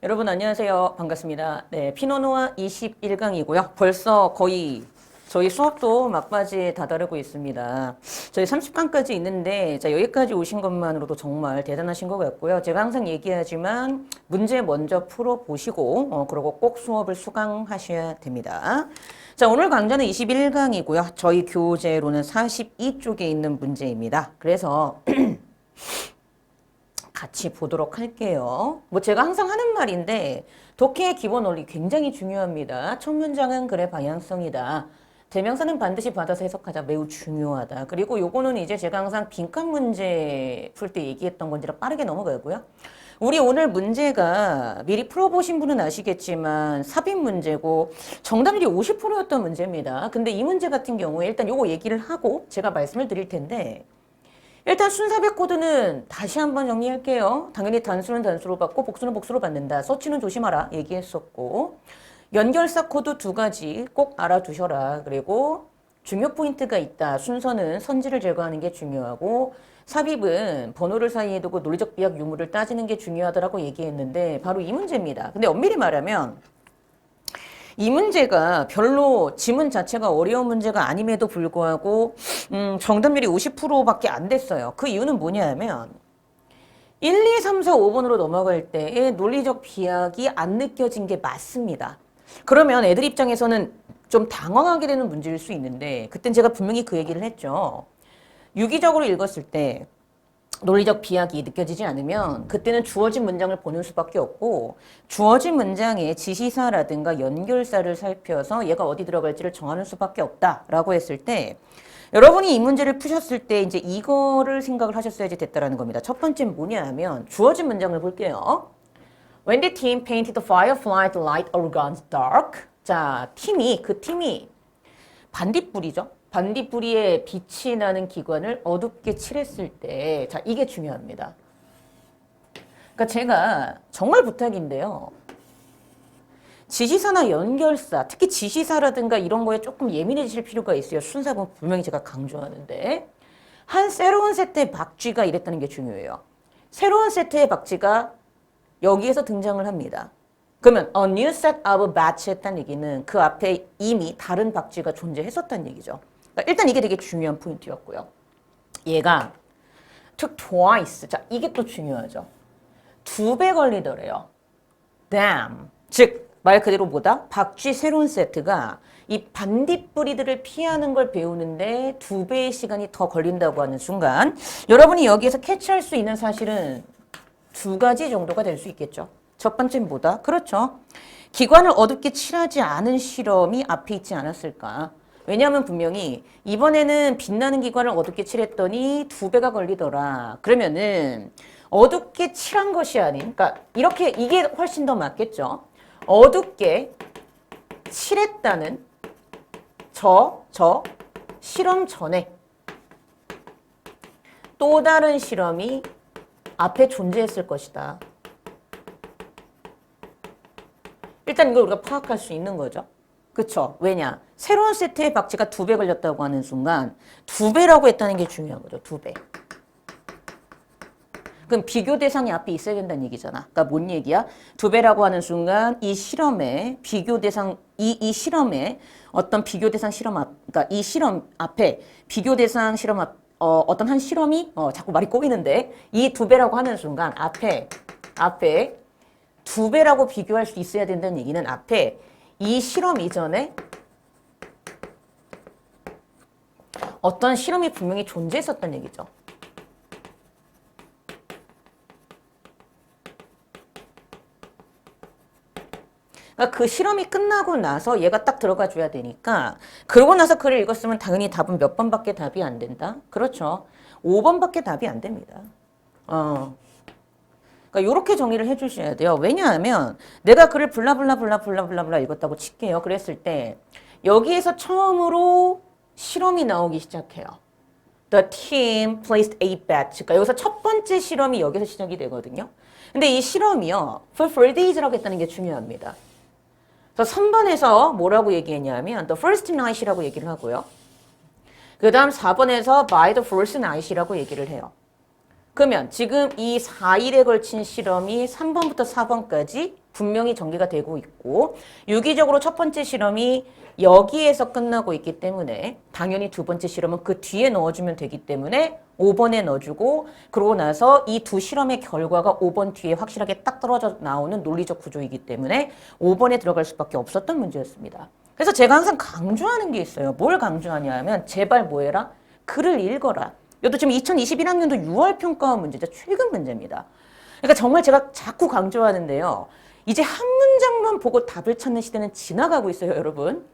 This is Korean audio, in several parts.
여러분 안녕하세요. 반갑습니다. 네, 피노누아 21강이고요. 벌써 거의 저희 수업도 막바지에 다다르고 있습니다. 저희 30강까지 있는데 자, 여기까지 오신 것만으로도 정말 대단하신 것 같고요. 제가 항상 얘기하지만 문제 먼저 풀어보시고 그리고 꼭 수업을 수강하셔야 됩니다. 자, 오늘 강좌는 21강이고요. 저희 교재로는 42쪽에 있는 문제입니다. 그래서 같이 보도록 할게요. 뭐 제가 항상 하는 말인데 독해의 기본 원리 굉장히 중요합니다. 첫 문장은 글의 방향성이다. 대명사는 반드시 받아서 해석하자. 매우 중요하다. 그리고 요거는 이제 제가 항상 빈칸 문제 풀 때 얘기했던 건지라 빠르게 넘어가고요. 우리 오늘 문제가 미리 풀어보신 분은 아시겠지만 삽입 문제고 정답률이 50%였던 문제입니다. 근데 이 문제 같은 경우에 일단 요거 얘기를 하고 제가 말씀을 드릴 텐데 일단 순사백 코드는 다시 한번 정리할게요. 당연히 단수는 단수로 받고 복수는 복수로 받는다. 서치는 조심하라 얘기했었고 연결사 코드 두 가지 꼭 알아두셔라. 그리고 중요 포인트가 있다. 순서는 선지를 제거하는 게 중요하고 삽입은 번호를 사이에 두고 논리적 비약 유무를 따지는 게 중요하다라고 얘기했는데 바로 이 문제입니다. 근데 엄밀히 말하면 이 문제가 별로 지문 자체가 어려운 문제가 아님에도 불구하고 정답률이 50%밖에 안 됐어요. 그 이유는 뭐냐면 1, 2, 3, 4, 5번으로 넘어갈 때의 논리적 비약이 안 느껴진 게 맞습니다. 그러면 애들 입장에서는 좀 당황하게 되는 문제일 수 있는데 그땐 제가 분명히 그 얘기를 했죠. 유기적으로 읽었을 때 논리적 비약이 느껴지지 않으면 그때는 주어진 문장을 보는 수밖에 없고 주어진 문장의 지시사라든가 연결사를 살펴서 얘가 어디 들어갈지를 정하는 수밖에 없다라고 했을 때 여러분이 이 문제를 푸셨을 때 이제 이거를 생각을 하셨어야지 됐다라는 겁니다. 첫 번째는 뭐냐 하면 주어진 문장을 볼게요. When the team painted the firefly light organs dark. 자, 그 팀이 반딧불이죠. 반딧불이에 빛이 나는 기관을 어둡게 칠했을 때, 자, 이게 중요합니다. 그러니까 제가 정말 부탁인데요. 지시사나 연결사, 특히 지시사라든가 이런 거에 조금 예민해질 필요가 있어요. 순사분 분명히 제가 강조하는데. 한 새로운 세트의 박쥐가 이랬다는 게 중요해요. 새로운 세트의 박쥐가 여기에서 등장을 합니다. 그러면 a new set of bats 했다는 얘기는 그 앞에 이미 다른 박쥐가 존재했었다는 얘기죠. 그러니까 일단 이게 되게 중요한 포인트였고요. 얘가 took twice. 자, 이게 또 중요하죠. 2배 걸리더래요. damn. 즉, 말 그대로 뭐다? 박쥐 새로운 세트가 이 반딧불이들을 피하는 걸 배우는데 2배의 시간이 더 걸린다고 하는 순간 여러분이 여기에서 캐치할 수 있는 사실은 두 가지 정도가 될 수 있겠죠. 첫 번째는 뭐다? 그렇죠. 기관을 어둡게 칠하지 않은 실험이 앞에 있지 않았을까? 왜냐하면 분명히 이번에는 빛나는 기관을 어둡게 칠했더니 2배가 걸리더라. 그러면은 어둡게 칠한 것이 아닌, 그러니까 이렇게 이게 훨씬 더 맞겠죠. 어둡게 칠했다는 저 실험 전에 또 다른 실험이 앞에 존재했을 것이다. 일단 이걸 우리가 파악할 수 있는 거죠. 그쵸? 왜냐? 새로운 세트의 박쥐가 2배 걸렸다고 하는 순간 2배라고 했다는 게 중요한 거죠. 2배. 그럼 비교 대상이 앞에 있어야 된다는 얘기잖아. 그러니까 뭔 얘기야? 2배라고 하는 순간 이 실험에 비교 대상, 이 실험에 어떤 비교 대상 실험 앞, 그러니까 이 실험 앞에 비교 대상 실험 앞, 어떤 한 실험이, 자꾸 말이 꼬이는데, 이 2배라고 하는 순간, 앞에 2배라고 비교할 수 있어야 된다는 얘기는 앞에 이 실험 이전에 어떤 실험이 분명히 존재했었다는 얘기죠. 그러니까 그 실험이 끝나고 나서 얘가 딱 들어가 줘야 되니까 그러고 나서 글을 읽었으면 당연히 답은 몇 번밖에 답이 안 된다? 그렇죠. 5번밖에 답이 안 됩니다. 그러니까 이렇게 정의를 해주셔야 돼요. 왜냐하면 내가 글을 블라블라 읽었다고 칠게요. 그랬을 때 여기에서 처음으로 실험이 나오기 시작해요. The team placed a bet. 그러니까 여기서 첫 번째 실험이 여기서 시작이 되거든요. 근데 이 실험이요. For 4days라고 했다는 게 중요합니다. 그래서 3번에서 뭐라고 얘기했냐면 the first night이라고 얘기를 하고요. 그 다음 4번에서 by the first night이라고 얘기를 해요. 그러면 지금 이 4일에 걸친 실험이 3번부터 4번까지 분명히 전개가 되고 있고 유기적으로 첫 번째 실험이 여기에서 끝나고 있기 때문에 당연히 두 번째 실험은 그 뒤에 넣어주면 되기 때문에 5번에 넣어주고 그러고 나서 이 두 실험의 결과가 5번 뒤에 확실하게 딱 떨어져 나오는 논리적 구조이기 때문에 5번에 들어갈 수밖에 없었던 문제였습니다. 그래서 제가 항상 강조하는 게 있어요. 뭘 강조하냐 하면 제발 뭐 해라? 글을 읽어라. 이것도 지금 2021학년도 6월 평가원 문제죠. 최근 문제입니다. 그러니까 정말 제가 자꾸 강조하는데요. 이제 한 문장만 보고 답을 찾는 시대는 지나가고 있어요, 여러분.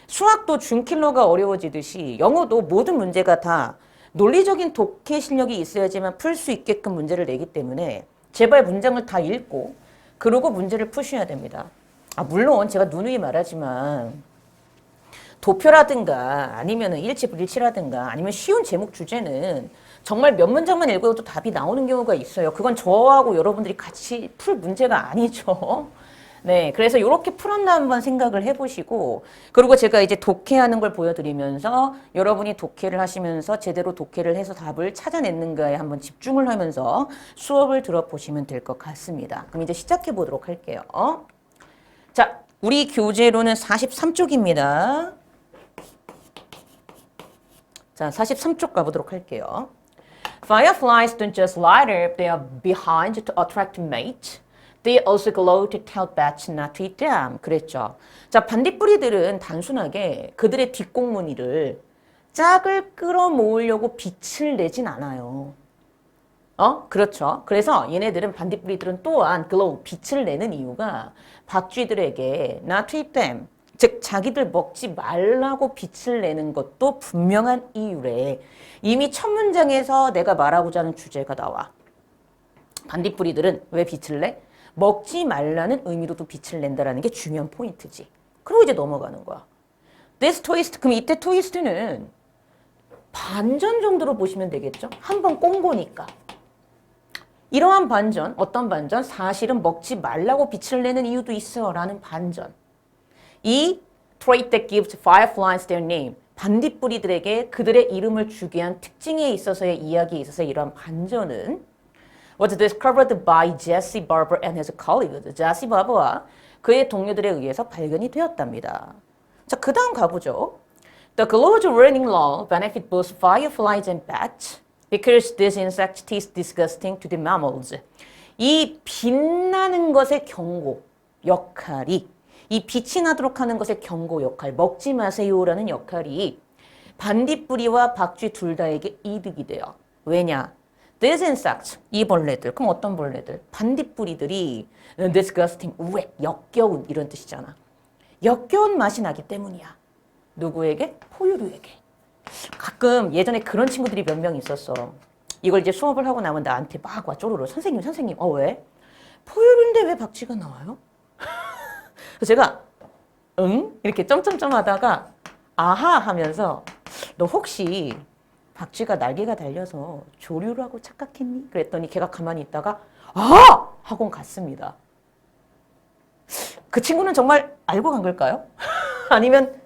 수학도 준킬러가 어려워지듯이 영어도 모든 문제가 다 논리적인 독해 실력이 있어야지만 풀 수 있게끔 문제를 내기 때문에 제발 문장을 다 읽고 그러고 문제를 푸셔야 됩니다. 물론 제가 누누이 말하지만 도표라든가 아니면 일치불일치라든가 아니면 쉬운 제목 주제는 정말 몇 문장만 읽어도 답이 나오는 경우가 있어요. 그건 저하고 여러분들이 같이 풀 문제가 아니죠. 네, 그래서 이렇게 풀었나 한번 생각을 해보시고 그리고 제가 이제 독해하는 걸 보여드리면서 여러분이 독해를 하시면서 제대로 독해를 해서 답을 찾아냈는가에 한번 집중을 하면서 수업을 들어보시면 될 것 같습니다. 그럼 이제 시작해 보도록 할게요. 자, 우리 교재로는 43쪽입니다. 자, 43쪽 가보도록 할게요. Fireflies don't just light up, they are behind to attract mates. They also glow to tell bats not to eat them. 그랬죠. 자, 반딧불이들은 단순하게 그들의 뒷공무니를 짝을 끌어모으려고 빛을 내진 않아요. 그렇죠. 그래서 얘네들은 반딧불이들은 또한 glow, 빛을 내는 이유가 박쥐들에게 not to eat them, 즉 자기들 먹지 말라고 빛을 내는 것도 분명한 이유래. 이미 첫 문장에서 내가 말하고자 하는 주제가 나와. 반딧불이들은 왜 빛을 내? 먹지 말라는 의미로도 빛을 낸다라는 게 중요한 포인트지. 그리고 이제 넘어가는 거야. This twist, 그럼 이때 트위스트는 반전 정도로 보시면 되겠죠? 한번 꽁보니까. 이러한 반전, 어떤 반전? 사실은 먹지 말라고 빛을 내는 이유도 있어 라는 반전. 이 trait that gives fireflies their name, 반딧불이들에게 그들의 이름을 주게 한 특징에 있어서의 이야기에 있어서 이러한 반전은 was discovered by Jesse Barber and his colleagues. 제시 바버와 그의 동료들에 의해서 발견이 되었답니다. 자, 그 다음 가보죠. The close running law benefit both fireflies and bats because this insect tastes disgusting to the mammals. 이 빛나는 것의 경고 역할이 이 빛이 나도록 하는 것의 경고 역할, 먹지 마세요라는 역할이 반딧불이와 박쥐 둘 다에게 이득이 돼요. 왜냐? These insects, 이 벌레들, 그럼 어떤 벌레들? 반딧불이들이 disgusting, 우액, 역겨운 이런 뜻이잖아. 역겨운 맛이 나기 때문이야. 누구에게? 포유류에게. 가끔 예전에 그런 친구들이 몇 명 있었어. 이걸 이제 수업을 하고 나면 나한테 막 와 쪼르르. 선생님, 왜? 포유류인데 왜 박쥐가 나와요? 그래서 제가 응? 이렇게 점점점 하다가 아하 하면서 너 혹시 박쥐가 날개가 달려서 조류라고 착각했니? 그랬더니 걔가 가만히 있다가 아! 하고 갔습니다. 그 친구는 정말 알고 간 걸까요? 아니면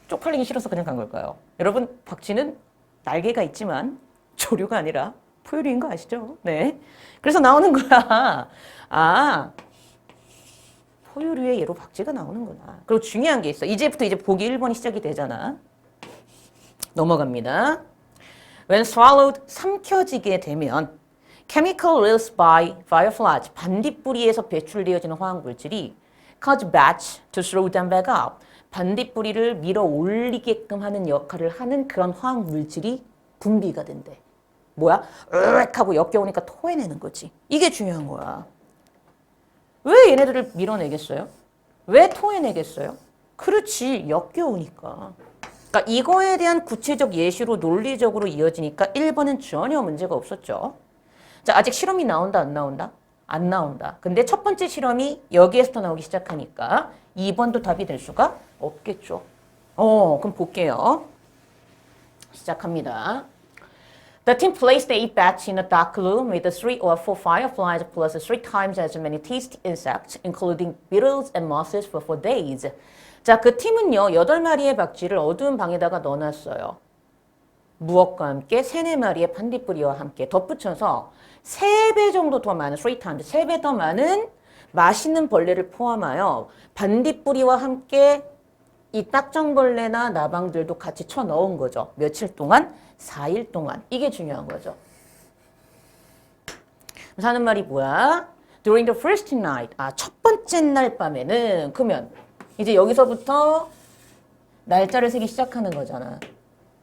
쪽팔리기 싫어서 그냥 간 걸까요? 여러분, 박쥐는 날개가 있지만 조류가 아니라 포유류인 거 아시죠? 네. 그래서 나오는 거야. 아, 포유류의 예로 박쥐가 나오는구나. 그리고 중요한 게 있어. 이제부터 이제 보기 1번이 시작이 되잖아. 넘어갑니다. When swallowed, 삼켜지게 되면 chemical released by fireflies, 반딧불이에서 배출되어지는 화학물질이 cause bats to throw them back up, 반딧불이를 밀어 올리게끔 하는 역할을 하는 그런 화학물질이 분비가 된대. 뭐야? 으악 하고 역겨우니까 토해내는 거지. 이게 중요한 거야. 왜 얘네들을 밀어내겠어요? 왜 토해내겠어요? 그렇지, 역겨우니까. 그러니까 이거에 대한 구체적 예시로 논리적으로 이어지니까 1번은 전혀 문제가 없었죠. 자, 아직 실험이 나온다, 안 나온다? 안 나온다. 근데 첫 번째 실험이 여기에서부터 나오기 시작하니까 2번도 답이 될 수가 없겠죠. 그럼 볼게요. 시작합니다. The team placed the 8 bats in a dark room with 3 or 4 fireflies plus 3 times as many tasty insects, including beetles and mosses for 4 days. 자, 그 팀은요, 8마리의 박쥐를 어두운 방에다가 넣어놨어요. 무엇과 함께? 3, 4마리의 반딧불이와 함께 덧붙여서 3배 정도 더 많은, 3 times, 3배 더 많은 맛있는 벌레를 포함하여 반딧불이와 함께 이 딱정벌레나 나방들도 같이 쳐 넣은 거죠. 며칠 동안? 4일 동안. 이게 중요한 거죠. 그래서 하는 말이 뭐야? During the first night. 첫 번째 날 밤에는 그러면 이제 여기서부터 날짜를 세기 시작하는 거잖아.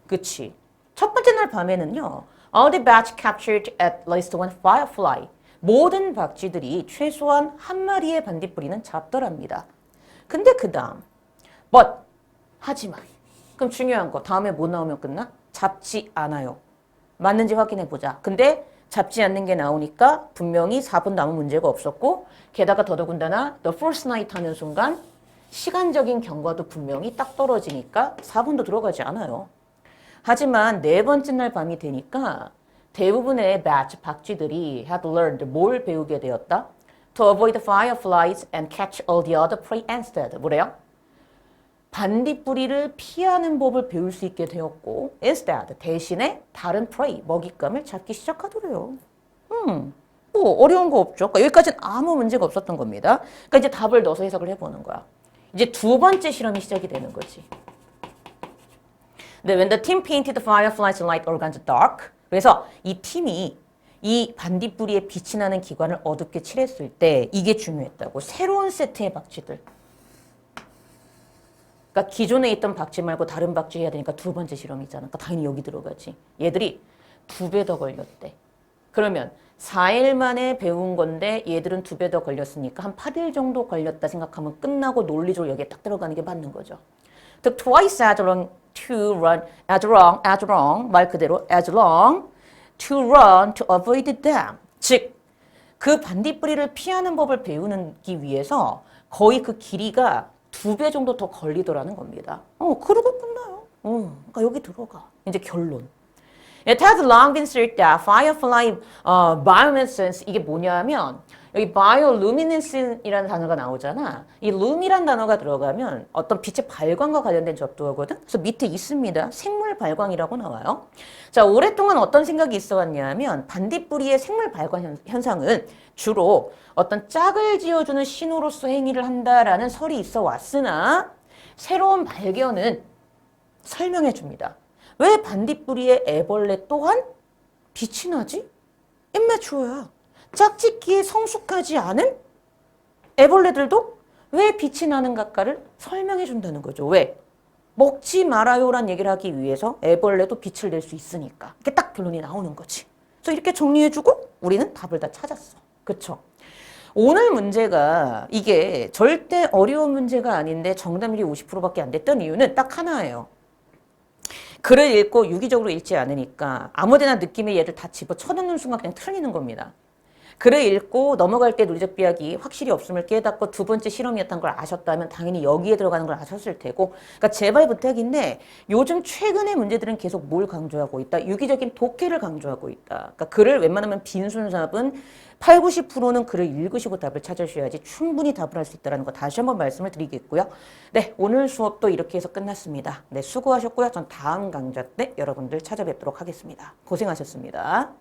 그치? 첫 번째 날 밤에는요. All the bats captured at least one firefly. 모든 박쥐들이 최소한 한 마리의 반딧불이는 잡더랍니다. 근데 그 다음 But 하지만 그럼 중요한 거 다음에 뭐 나오면 끝나? 잡지 않아요. 맞는지 확인해 보자. 근데 잡지 않는 게 나오니까 분명히 4분도 아무 문제가 없었고 게다가 더더군다나 the first night 하는 순간 시간적인 경과도 분명히 딱 떨어지니까 4분도 들어가지 않아요. 하지만 네 번째 날 밤이 되니까 대부분의 박쥐들이 had learned 뭘 배우게 되었다? To avoid the fireflies and catch all the other prey instead. 뭐래요? 반딧불이를 피하는 법을 배울 수 있게 되었고 instead 대신에 다른 prey 먹잇감을 잡기 시작하더래요. 뭐 어려운 거 없죠. 그러니까 여기까지는 아무 문제가 없었던 겁니다. 그러니까 이제 답을 넣어서 해석을 해보는 거야. 이제 두 번째 실험이 시작이 되는 거지. 네, when the team painted the fireflies light organs dark. 그래서 이 팀이 이 반딧불이의 빛이 나는 기관을 어둡게 칠했을 때 이게 중요했다고. 새로운 세트의 박쥐들. 그러니까 기존에 있던 박쥐 말고 다른 박쥐 해야 되니까 두 번째 실험이잖아. 그러니까 당연히 여기 들어가지. 얘들이 2배 더 걸렸대. 그러면 4일 만에 배운 건데 얘들은 2배 더 걸렸으니까 한 8일 정도 걸렸다 생각하면 끝나고 논리적으로 여기에 딱 들어가는 게 맞는 거죠. took twice as long to run, as long, 말 그대로 as long to run to avoid them. 즉, 그 반딧불이를 피하는 법을 배우기 위해서 거의 그 길이가 2배 정도 더 걸리더라는 겁니다. 그러고 끝나요. 그러니까 여기 들어가. 이제 결론. It has long been said that firefly bioluminescence 이게 뭐냐면 여기 bioluminescence이라는 단어가 나오잖아. 이 lum이라는 단어가 들어가면 어떤 빛의 발광과 관련된 접두어거든. 그래서 밑에 있습니다. 생물 발광이라고 나와요. 자, 오랫동안 어떤 생각이 있어 왔냐면 반딧불이의 생물 발광 현상은 주로 어떤 짝을 지어주는 신호로서 행위를 한다라는 설이 있어 왔으나 새로운 발견은 설명해 줍니다. 왜 반딧불이의 애벌레 또한 빛이 나지? 임매추어야. 짝짓기에 성숙하지 않은 애벌레들도 왜 빛이 나는가를 설명해 준다는 거죠. 왜? 먹지 말아요란 얘기를 하기 위해서 애벌레도 빛을 낼 수 있으니까. 이렇게 딱 결론이 나오는 거지. 그래서 이렇게 정리해주고 우리는 답을 다 찾았어. 그쵸? 오늘 문제가 이게 절대 어려운 문제가 아닌데 정답률이 50%밖에 안 됐던 이유는 딱 하나예요. 글을 읽고 유기적으로 읽지 않으니까 아무데나 느낌의 얘를 다 집어쳐넣는 순간 그냥 틀리는 겁니다. 글을 읽고 넘어갈 때 논리적 비약이 확실히 없음을 깨닫고 두 번째 실험이었다는 걸 아셨다면 당연히 여기에 들어가는 걸 아셨을 테고, 그러니까 제발 부탁인데 요즘 최근의 문제들은 계속 뭘 강조하고 있다? 유기적인 독해를 강조하고 있다. 그러니까 글을 웬만하면 빈순삽은 8, 90%는 글을 읽으시고 답을 찾으셔야지 충분히 답을 할 수 있다는 거 다시 한번 말씀을 드리겠고요. 네, 오늘 수업도 이렇게 해서 끝났습니다. 네, 수고하셨고요. 전 다음 강좌 때 여러분들 찾아뵙도록 하겠습니다. 고생하셨습니다.